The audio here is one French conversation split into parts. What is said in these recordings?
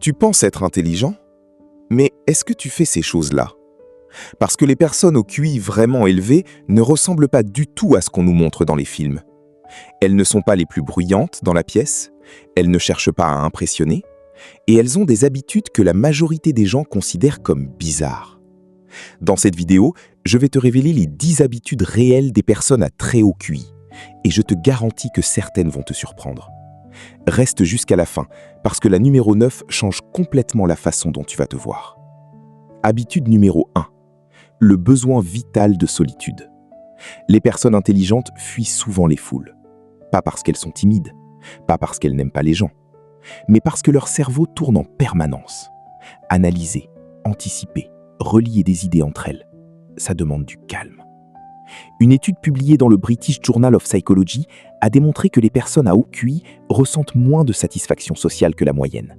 Tu penses être intelligent? Mais est-ce que tu fais ces choses-là? Parce que les personnes au QI vraiment élevé ne ressemblent pas du tout à ce qu'on nous montre dans les films. Elles ne sont pas les plus bruyantes dans la pièce, elles ne cherchent pas à impressionner, et elles ont des habitudes que la majorité des gens considèrent comme bizarres. Dans cette vidéo, je vais te révéler les 10 habitudes réelles des personnes à très haut QI, et je te garantis que certaines vont te surprendre. Reste jusqu'à la fin, parce que la numéro 9 change complètement la façon dont tu vas te voir. Habitude numéro 1. Le besoin vital de solitude. Les personnes intelligentes fuient souvent les foules. Pas parce qu'elles sont timides, pas parce qu'elles n'aiment pas les gens, mais parce que leur cerveau tourne en permanence. Analyser, anticiper, relier des idées entre elles, ça demande du calme. Une étude publiée dans le British Journal of Psychology a démontré que les personnes à haut QI ressentent moins de satisfaction sociale que la moyenne.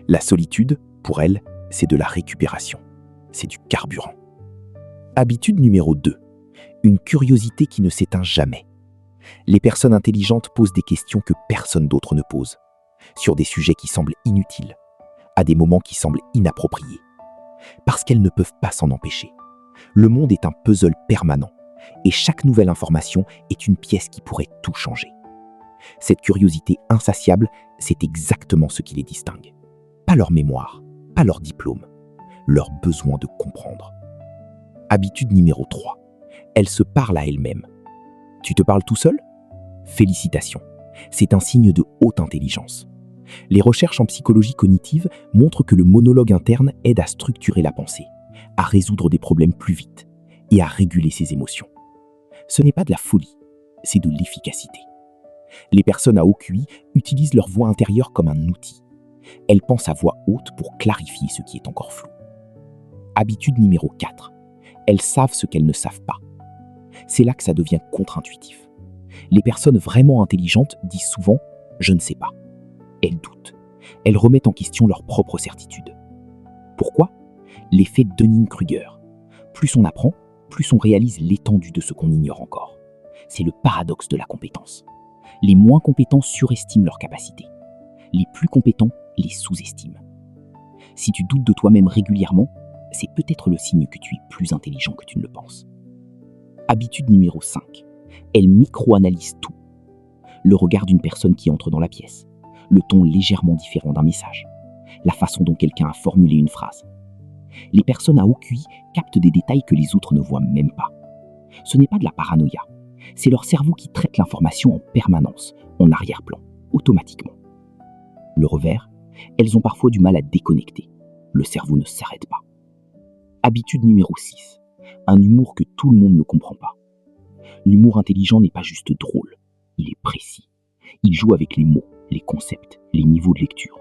La solitude, pour elles, c'est de la récupération. C'est du carburant. Habitude numéro 2. Une curiosité qui ne s'éteint jamais. Les personnes intelligentes posent des questions que personne d'autre ne pose, sur des sujets qui semblent inutiles, à des moments qui semblent inappropriés. Parce qu'elles ne peuvent pas s'en empêcher. Le monde est un puzzle permanent, et chaque nouvelle information est une pièce qui pourrait tout changer. Cette curiosité insatiable, c'est exactement ce qui les distingue. Pas leur mémoire, pas leur diplôme, leur besoin de comprendre. Habitude numéro 3. Elles se parlent à elles-mêmes. Tu te parles tout seul? Félicitations, c'est un signe de haute intelligence. Les recherches en psychologie cognitive montrent que le monologue interne aide à structurer la pensée, à résoudre des problèmes plus vite et à réguler ses émotions. Ce n'est pas de la folie, c'est de l'efficacité. Les personnes à haut QI utilisent leur voix intérieure comme un outil. Elles pensent à voix haute pour clarifier ce qui est encore flou. Habitude numéro 4. Elles savent ce qu'elles ne savent pas. C'est là que ça devient contre-intuitif. Les personnes vraiment intelligentes disent souvent « je ne sais pas ». Elles doutent. Elles remettent en question leur propre certitude. Pourquoi? L'effet Dunning-Kruger. Plus on apprend, plus on réalise l'étendue de ce qu'on ignore encore. C'est le paradoxe de la compétence. Les moins compétents surestiment leurs capacités. Les plus compétents les sous-estiment. Si tu doutes de toi-même régulièrement, c'est peut-être le signe que tu es plus intelligent que tu ne le penses. Habitude numéro 5. Elle micro-analyse tout. Le regard d'une personne qui entre dans la pièce, le ton légèrement différent d'un message, la façon dont quelqu'un a formulé une phrase. Les personnes à haut QI captent des détails que les autres ne voient même pas. Ce n'est pas de la paranoïa, c'est leur cerveau qui traite l'information en permanence, en arrière-plan, automatiquement. Le revers, elles ont parfois du mal à déconnecter. Le cerveau ne s'arrête pas. Habitude numéro 6. Un humour que tout le monde ne comprend pas. L'humour intelligent n'est pas juste drôle, il est précis. Il joue avec les mots, les concepts, les niveaux de lecture.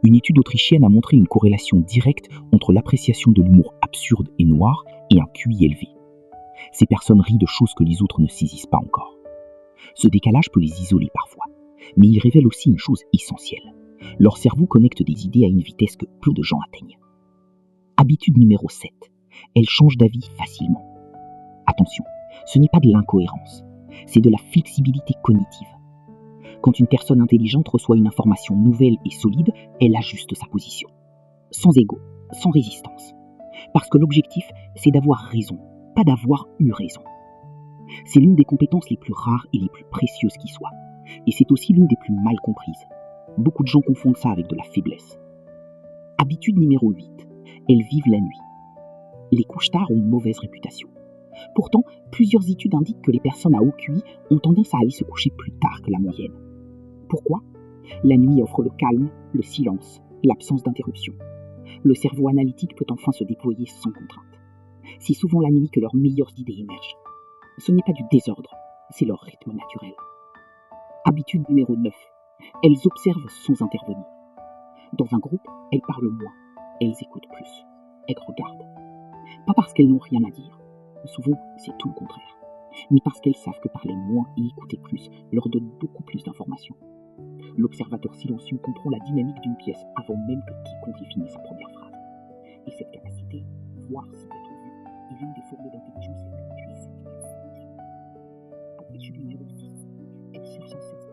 Une étude autrichienne a montré une corrélation directe entre l'appréciation de l'humour absurde et noir et un QI élevé. Ces personnes rient de choses que les autres ne saisissent pas encore. Ce décalage peut les isoler parfois, mais il révèle aussi une chose essentielle. Leur cerveau connecte des idées à une vitesse que peu de gens atteignent. Habitude numéro 7. Elles changent d'avis facilement. Attention, ce n'est pas de l'incohérence, c'est de la flexibilité cognitive. Quand une personne intelligente reçoit une information nouvelle et solide, elle ajuste sa position. Sans ego, sans résistance. Parce que l'objectif, c'est d'avoir raison, pas d'avoir eu raison. C'est l'une des compétences les plus rares et les plus précieuses qui soient. Et c'est aussi l'une des plus mal comprises. Beaucoup de gens confondent ça avec de la faiblesse. Habitude numéro 8. Elles vivent la nuit. Les couches-tard ont une mauvaise réputation. Pourtant, plusieurs études indiquent que les personnes à haut QI ont tendance à aller se coucher plus tard que la moyenne. Pourquoi? La nuit offre le calme, le silence, l'absence d'interruption. Le cerveau analytique peut enfin se déployer sans contrainte. C'est souvent la nuit que leurs meilleures idées émergent. Ce n'est pas du désordre, c'est leur rythme naturel. Habitude numéro 9. Elles observent sans intervenir. Dans un groupe, elles parlent moins, elles écoutent plus, elles regardent. Pas parce qu'elles n'ont rien à dire, souvent c'est tout le contraire, mais parce qu'elles savent que parler moins et écouter plus leur donne beaucoup plus d'informations. L'observateur silencieux comprend la dynamique d'une pièce avant même que quiconque ait fini sa première phrase. Et cette capacité, voir sans être vu, est l'une des formes d'intelligence les plus puissantes. Habitude numéro 10. Elles cherchent sans cesse